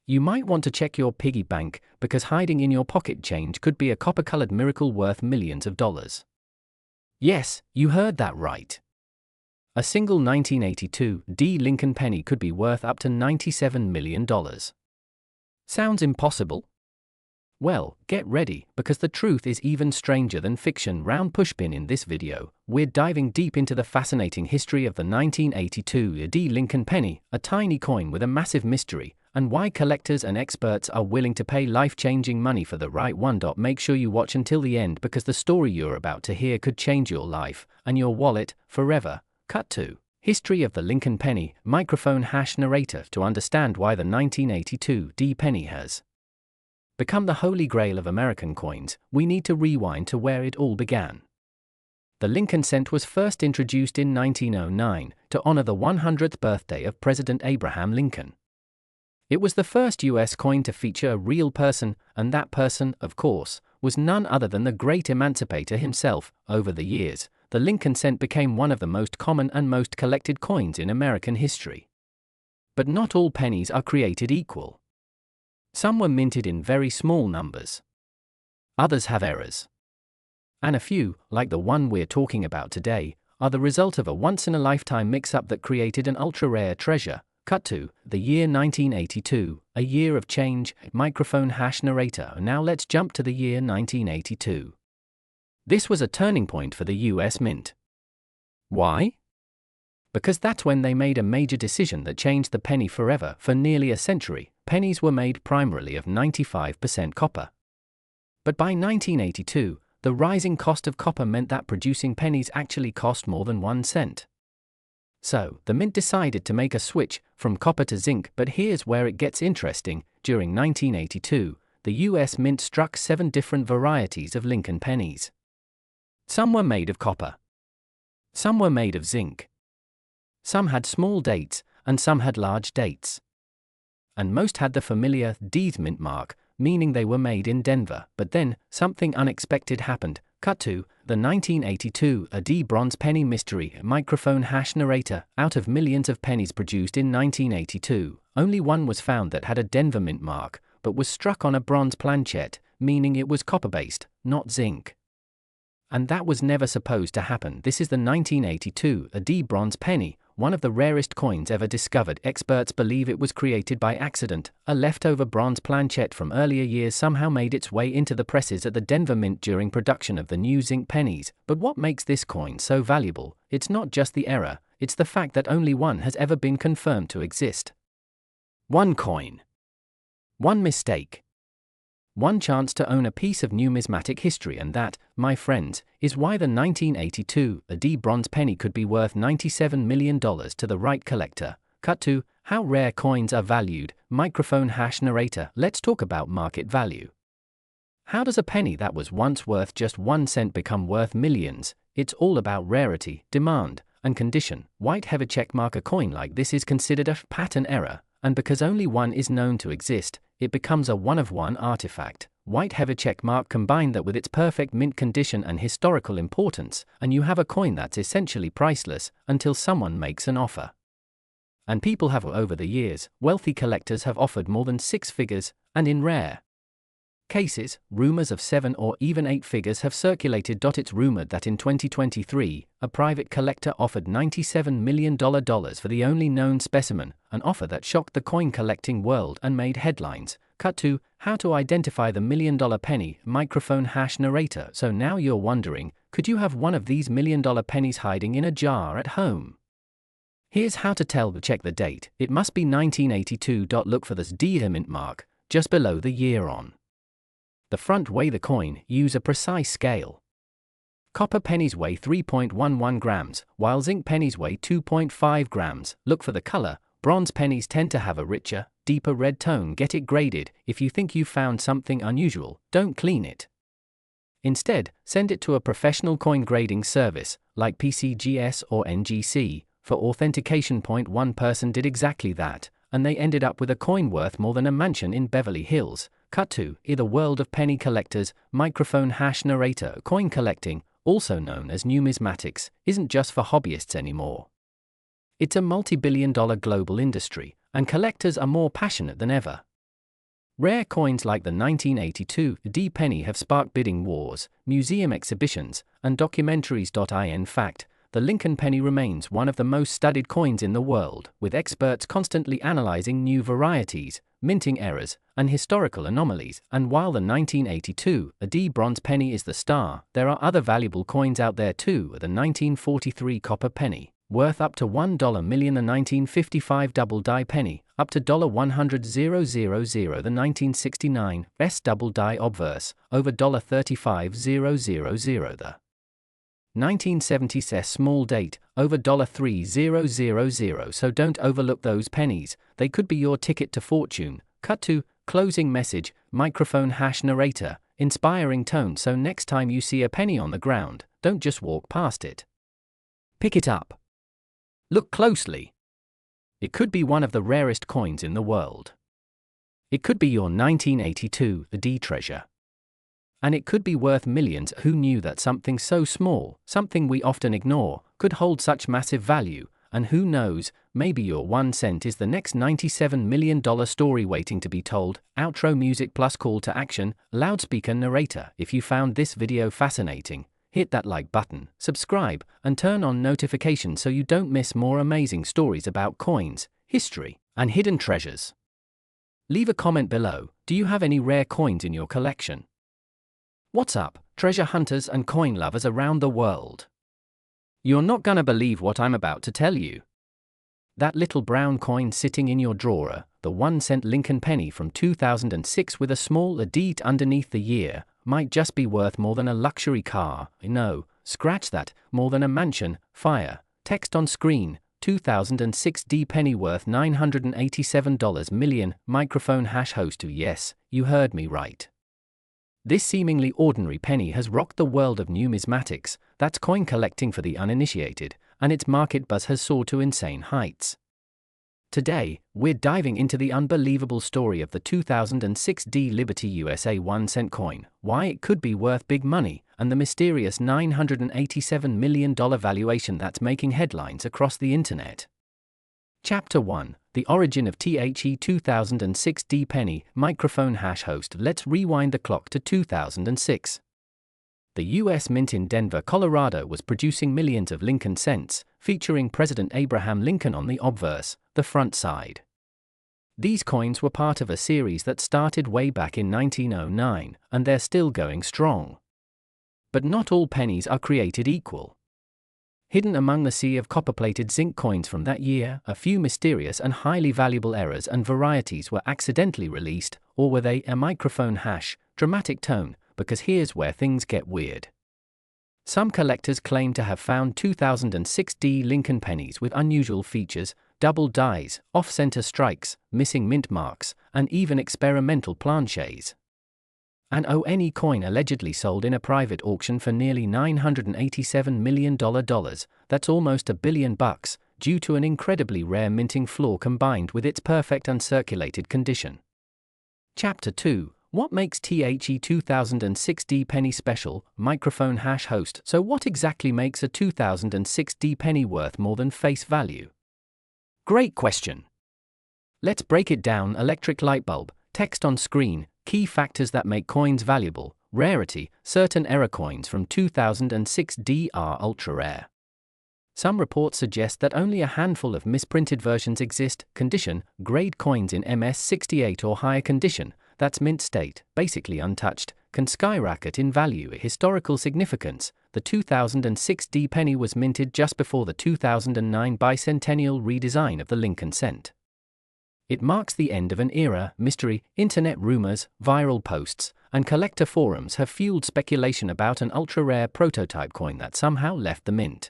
You might want to check your piggy bank because hiding in your pocket change could be a copper-colored miracle worth millions of dollars. Yes, you heard that right. A single 1982 Lincoln penny could be worth up to $97 million. Sounds impossible? Well, get ready, because the truth is even stranger than fiction. Round pushpin. In this video, we're diving deep into the fascinating history of the 1982 Lincoln penny, a tiny coin with a massive mystery, and why collectors and experts are willing to pay life-changing money for the right one. Make sure you watch until the end, because the story you're about to hear could change your life and your wallet forever. Cut to History of the Lincoln penny, microphone # narrator. To understand why the 1982 penny has become the holy grail of American coins, we need to rewind to where it all began. The Lincoln cent was first introduced in 1909 to honor the 100th birthday of President Abraham Lincoln. It was the first U.S. coin to feature a real person, and that person, of course, was none other than the great emancipator himself. Over the years, the Lincoln cent became one of the most common and most collected coins in American history. But not all pennies are created equal. Some were minted in very small numbers. Others have errors. And a few, like the one we're talking about today, are the result of a once-in-a-lifetime mix-up that created an ultra-rare treasure. Cut to the year 1982, a year of change, microphone # narrator. Now let's jump to the year 1982. This was a turning point for the US Mint. Why? Because that's when they made a major decision that changed the penny forever. For nearly a century, pennies were made primarily of 95% copper. But by 1982, the rising cost of copper meant that producing pennies actually cost more than 1 cent. So, the Mint decided to make a switch from copper to zinc. But here's where it gets interesting. During 1982, the US Mint struck 7 different varieties of Lincoln pennies. Some were made of copper. Some were made of zinc. Some had small dates, and some had large dates. And most had the familiar D mint mark, meaning they were made in Denver. But then, something unexpected happened. Cut to the 1982 bronze penny mystery, microphone # narrator. Out of millions of pennies produced in 1982, only one was found that had a Denver mint mark, but was struck on a bronze planchet, meaning it was copper-based, not zinc. And that was never supposed to happen. This is the 1982 bronze penny, one of the rarest coins ever discovered. Experts believe it was created by accident. A leftover bronze planchet from earlier years somehow made its way into the presses at the Denver Mint during production of the new zinc pennies. But what makes this coin so valuable? It's not just the error, it's the fact that only one has ever been confirmed to exist. One coin. One mistake. One chance to own a piece of numismatic history, and that, my friends, is why the 1982 bronze penny could be worth $97 million to the right collector. Cut to how rare coins are valued, microphone # narrator. Let's talk about market value. How does a penny that was once worth just 1 cent become worth millions? It's all about rarity, demand, and condition. White-heavy checkmark. A coin like this is considered a pattern error, and because only one is known to exist, it becomes a one-of-one artifact. White-heavy checkmark. Combine that with its perfect mint condition and historical importance, and you have a coin that's essentially priceless until someone makes an offer. And people have. Over the years, wealthy collectors have offered more than 6 figures, and in rare cases, rumors of 7 or even 8 figures have circulated. It's rumored that in 2023, a private collector offered $97 million for the only known specimen, an offer that shocked the coin collecting world and made headlines. Cut to how to identify the $1 million penny, microphone # narrator. So now you're wondering, could you have one of these $1 million pennies hiding in a jar at home? Here's how to tell. Check the date. It must be 1982. Look for this D mint mark just below the year on the front. Weigh the coin. Use a precise scale. Copper pennies weigh 3.11 grams, while zinc pennies weigh 2.5 grams. Look for the color. Bronze pennies tend to have a richer, deeper red tone. Get it graded. If you think you found something unusual, don't clean it. Instead, send it to a professional coin grading service, like PCGS or NGC, for authentication. One person did exactly that, and they ended up with a coin worth more than a mansion in Beverly Hills. Cut to the world of penny collectors, microphone # narrator. Coin collecting, also known as numismatics, isn't just for hobbyists anymore. It's a multi-billion-dollar global industry, and collectors are more passionate than ever. Rare coins like the 1982 D penny have sparked bidding wars, museum exhibitions, and documentaries. In fact, the Lincoln penny remains one of the most studied coins in the world, with experts constantly analyzing new varieties, minting errors, and historical anomalies. And while the 1982 D bronze penny is the star, there are other valuable coins out there too. The 1943 copper penny, worth up to $1 million. The 1955 double die penny, up to $100,000. The 1969 S double die obverse, over $35,000. The 1970s S small date, over $3,000. So don't overlook those pennies, they could be your ticket to fortune. Cut to closing message, microphone hash narrator, inspiring tone. So next time you see a penny on the ground, don't just walk past it. Pick it up. Look closely. It could be one of the rarest coins in the world. It could be your 1982 D treasure. And it could be worth millions. Who knew that something so small, something we often ignore, could hold such massive value? And who knows, maybe your 1 cent is the next $97 million story waiting to be told. Outro music plus call to action, loudspeaker narrator. If you found this video fascinating, hit that like button, subscribe, and turn on notifications so you don't miss more amazing stories about coins, history, and hidden treasures. Leave a comment below. Do you have any rare coins in your collection? What's up, treasure hunters and coin lovers around the world? You're not gonna believe what I'm about to tell you. That little brown coin sitting in your drawer, the 1 cent Lincoln penny from 2006 with a small date underneath the year, might just be worth more than a luxury car. No, scratch that, more than a mansion. Fire, text on screen, 2006 D penny worth $987 million, microphone hash host to yes, you heard me right. This seemingly ordinary penny has rocked the world of numismatics, that's coin collecting for the uninitiated, and its market buzz has soared to insane heights. Today, we're diving into the unbelievable story of the 2006 D Liberty USA 1 cent coin, why it could be worth big money, and the mysterious $987 million valuation that's making headlines across the internet. Chapter 1. The origin of THE 2006 D penny, microphone hash host. Let's rewind the clock to 2006. The U.S. Mint in Denver, Colorado was producing millions of Lincoln cents, featuring President Abraham Lincoln on the obverse, the front side. These coins were part of a series that started way back in 1909, and they're still going strong. But not all pennies are created equal. Hidden among the sea of copper-plated zinc coins from that year, a few mysterious and highly valuable errors and varieties were accidentally released, or were they a microphone hash, dramatic tone? Because here's where things get weird. Some collectors claim to have found 2006 D Lincoln pennies with unusual features, double dies, off-center strikes, missing mint marks, and even experimental planchets. An ONE coin allegedly sold in a private auction for nearly $987 million, that's almost $1 billion, due to an incredibly rare minting flaw combined with its perfect uncirculated condition. Chapter 2. What makes THE 2006 D penny special? Microphone hash host. So what exactly makes a 2006 D penny worth more than face value? Great question. Let's break it down. Electric light bulb, text on screen, key factors that make coins valuable, rarity, certain error coins from 2006 D are ultra rare. Some reports suggest that only a handful of misprinted versions exist. Condition, grade coins in MS68 or higher condition, that's mint state, basically untouched, can skyrocket in value. Historical significance, the 2006 D penny was minted just before the 2009 bicentennial redesign of the Lincoln cent. It marks the end of an era. Mystery, internet rumors, viral posts, and collector forums have fueled speculation about an ultra-rare prototype coin that somehow left the mint.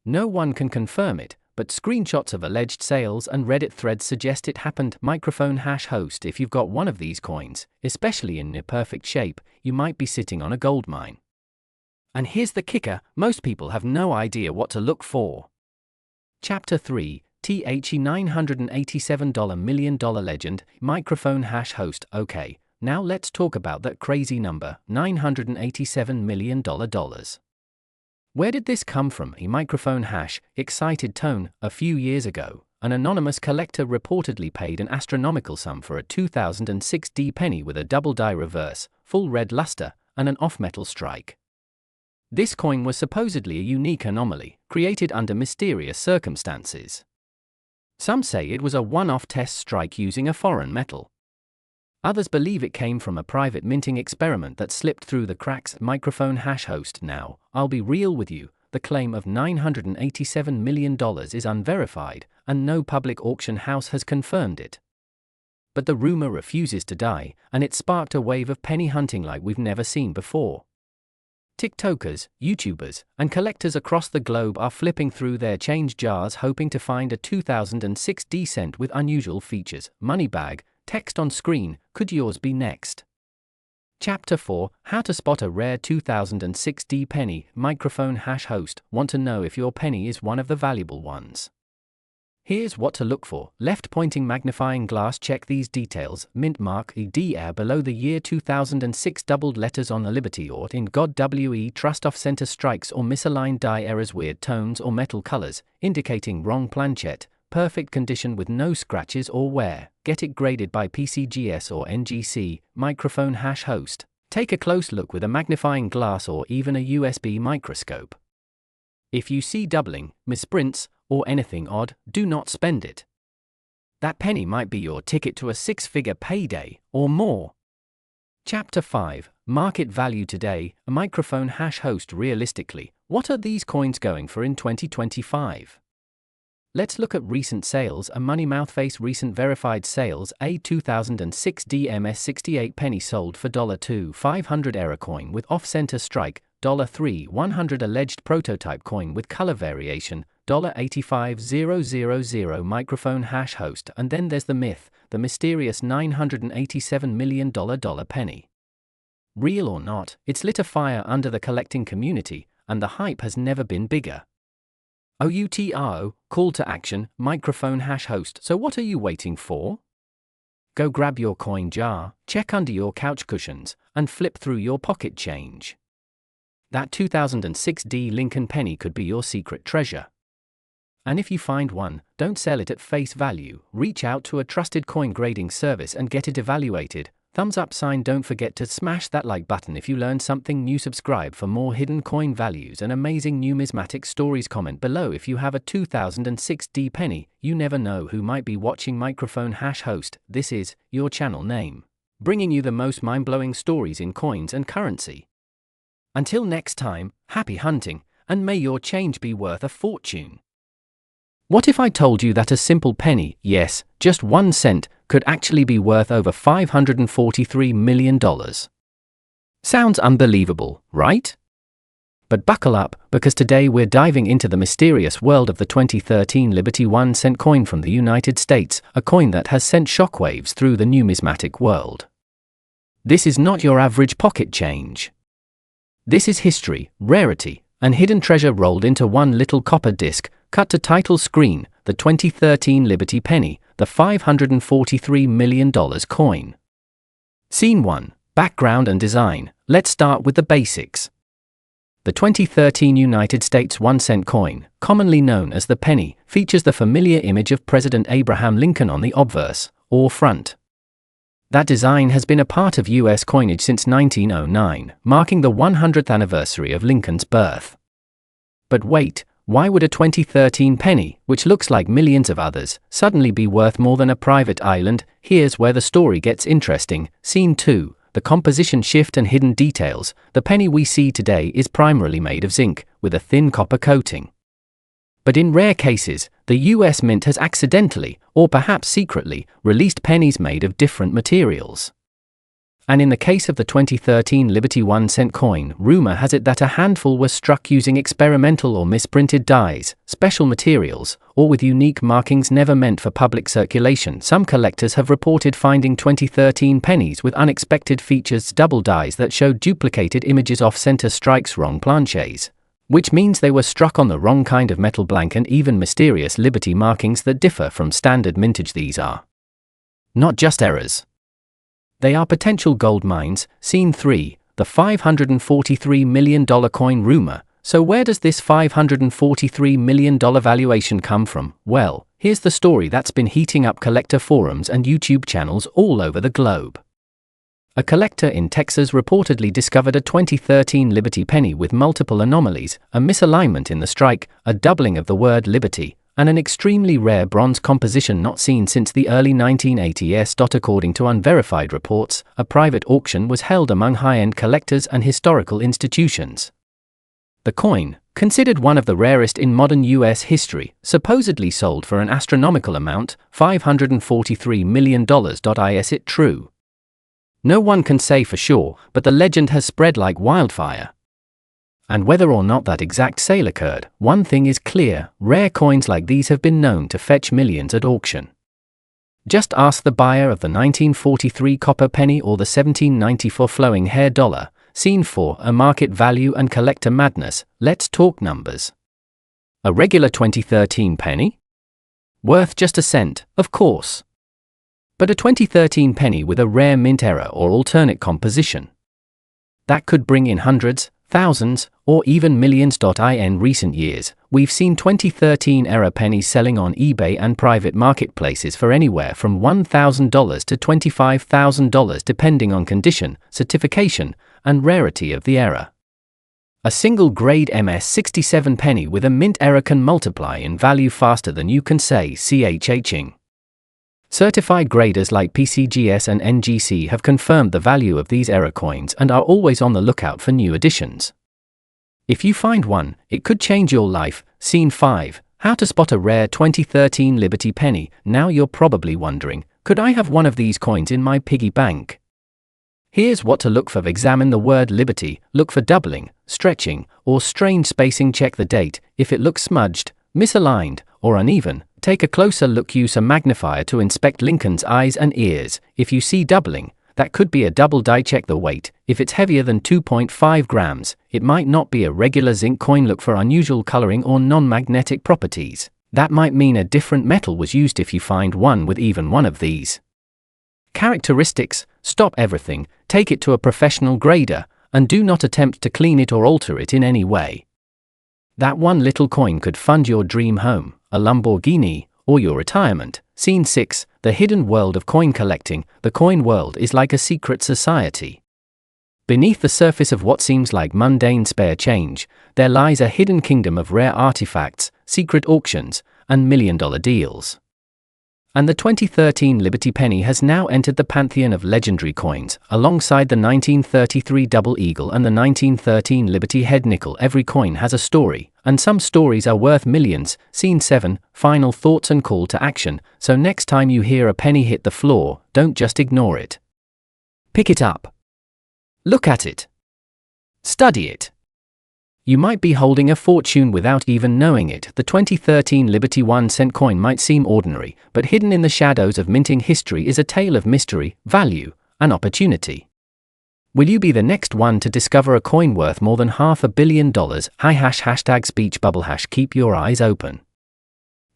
No one can confirm it, but screenshots of alleged sales and Reddit threads suggest it happened. Microphone hash host. If you've got one of these coins, especially in near perfect shape, you might be sitting on a gold mine. And here's the kicker, most people have no idea what to look for. Chapter 3. THE $987 million legend, microphone hash host. Okay, now let's talk about that crazy number, $987 million. Where did this come from? A microphone hash, excited tone. A few years ago, an anonymous collector reportedly paid an astronomical sum for a 2006 D penny with a double die reverse, full red luster, and an off-metal strike. This coin was supposedly a unique anomaly, created under mysterious circumstances. Some say it was a one-off test strike using a foreign metal. Others believe it came from a private minting experiment that slipped through the cracks. Microphone hash host. Now, I'll be real with you, the claim of $987 million is unverified, and no public auction house has confirmed it. But the rumor refuses to die, and it sparked a wave of penny hunting like we've never seen before. TikTokers, YouTubers, and collectors across the globe are flipping through their change jars hoping to find a 2006 D cent with unusual features. Money bag, text on screen, could yours be next? Chapter 4, How to Spot a Rare 2006 D Penny. Microphone hash host, want to know if your penny is one of the valuable ones? Here's what to look for. Left pointing magnifying glass. Check these details. Mint mark EDR below the year 2006. Doubled letters on the Liberty or in God WE. Trust off center strikes or misaligned die errors. Weird tones or metal colors, indicating wrong planchette. Perfect condition with no scratches or wear. Get it graded by PCGS or NGC. Microphone hash host. Take a close look with a magnifying glass or even a USB microscope. If you see doubling, misprints, or anything odd, do not spend it. That penny might be your ticket to a six-figure payday, or more. Chapter 5, Market Value Today. A microphone hash host. Realistically, what are these coins going for in 2025? Let's look at recent sales. A money mouthface. Recent verified sales. A 2006 DMS 68 penny sold for $2,500. Error coin with off-center strike, $3,100. Alleged prototype coin with color variation, $85,000. Microphone hash host. And then there's the myth, the mysterious $987 million penny. Real or not, it's lit a fire under the collecting community, and the hype has never been bigger. OUTRO, call to action, microphone hash host. So what are you waiting for? Go grab your coin jar, check under your couch cushions, and flip through your pocket change. That 2006 D Lincoln penny could be your secret treasure. And if you find one, don't sell it at face value. Reach out to a trusted coin grading service and get it evaluated. Thumbs up sign. Don't forget to smash that like button if you learned something new. Subscribe for more hidden coin values and amazing numismatic stories. Comment below if you have a 2006 D penny. You never know who might be watching. Microphone hash host. This is your channel name, bringing you the most mind-blowing stories in coins and currency. Until next time, happy hunting, and may your change be worth a fortune. What if I told you that a simple penny, yes, just 1 cent, could actually be worth over $543 million? Sounds unbelievable, right? But buckle up, because today we're diving into the mysterious world of the 2013 Liberty 1 cent coin from the United States, a coin that has sent shockwaves through the numismatic world. This is not your average pocket change. This is history, rarity, and hidden treasure rolled into one little copper disc. Cut to title screen, the 2013 Liberty Penny, the $543 million coin. Scene 1, Background and Design. Let's start with the basics. The 2013 United States 1 cent coin, commonly known as the penny, features the familiar image of President Abraham Lincoln on the obverse, or front. That design has been a part of U.S. coinage since 1909, marking the 100th anniversary of Lincoln's birth. But wait, why would a 2013 penny, which looks like millions of others, suddenly be worth more than a private island? Here's where the story gets interesting. Scene 2, the composition shift and hidden details. The penny we see today is primarily made of zinc, with a thin copper coating. But in rare cases, the US Mint has accidentally, or perhaps secretly, released pennies made of different materials. And in the case of the 2013 Liberty 1 cent coin, rumor has it that a handful were struck using experimental or misprinted dies, special materials, or with unique markings never meant for public circulation. Some collectors have reported finding 2013 pennies with unexpected features, double dies that showed duplicated images, off-center strikes, wrong planches, which means they were struck on the wrong kind of metal blank, and even mysterious Liberty markings that differ from standard mintage. These are not just errors. They are potential gold mines. Scene 3, the $543 million coin rumor. So where does this $543 million valuation come from? Well, here's the story that's been heating up collector forums and YouTube channels all over the globe. A collector in Texas reportedly discovered a 2013 Liberty penny with multiple anomalies, a misalignment in the strike, a doubling of the word Liberty, and an extremely rare bronze composition not seen since the early 1980s. According to unverified reports, a private auction was held among high-end collectors and historical institutions. The coin, considered one of the rarest in modern U.S. history, supposedly sold for an astronomical amount, $543 million. Is it true? No one can say for sure, but the legend has spread like wildfire. And whether or not that exact sale occurred, one thing is clear: rare coins like these have been known to fetch millions at auction. Just ask the buyer of the 1943 copper penny or the 1794 flowing hair dollar, seen for a market value and collector madness. Let's talk numbers. A regular 2013 penny? Worth just a cent, of course. But a 2013 penny with a rare mint error or alternate composition? That could bring in hundreds, thousands, or even millions. In recent years, we've seen 2013 error pennies selling on eBay and private marketplaces for anywhere from $1,000 to $25,000 depending on condition, certification, and rarity of the error. A single grade MS-67 penny with a mint error can multiply in value faster than you can say ching. Certified graders like PCGS and NGC have confirmed the value of these error coins and are always on the lookout for new additions. If you find one, it could change your life. Scene 5. How to spot a rare 2013 Liberty penny. Now you're probably wondering, could I have one of these coins in my piggy bank? Here's what to look for. Examine the word Liberty, look for doubling, stretching, or strange spacing. Check the date. If it looks smudged, misaligned, or uneven, take a closer look. Use a magnifier to inspect Lincoln's eyes and ears. If you see doubling, that could be a double die. Check the weight. If it's heavier than 2.5 grams, it might not be a regular zinc coin. Look for unusual coloring or non-magnetic properties. That might mean a different metal was used. If you find one with even one of these characteristics, stop everything, take it to a professional grader, and do not attempt to clean it or alter it in any way. That one little coin could fund your dream home, a Lamborghini, or your retirement. Scene 6. The hidden world of coin collecting. The coin world is like a secret society. Beneath the surface of what seems like mundane spare change, there lies a hidden kingdom of rare artifacts, secret auctions, and million-dollar deals. And the 2013 Liberty penny has now entered the pantheon of legendary coins, alongside the 1933 Double Eagle and the 1913 Liberty Head Nickel. Every coin has a story, and some stories are worth millions. Scene 7. Final thoughts and call to action. So next time you hear a penny hit the floor, don't just ignore it. Pick it up. Look at it. Study it. You might be holding a fortune without even knowing it. The 2013 Liberty 1-cent coin might seem ordinary, but hidden in the shadows of minting history is a tale of mystery, value, and opportunity. Will you be the next one to discover a coin worth more than $500 million? Hashtag speech bubble. Keep your eyes open.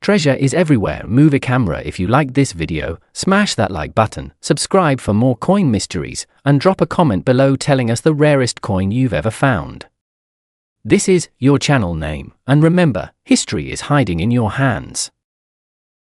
Treasure is everywhere. Move a camera. If you like this video, smash that like button, subscribe for more coin mysteries, and drop a comment below telling us the rarest coin you've ever found. This is your channel name, and remember, history is hiding in your hands.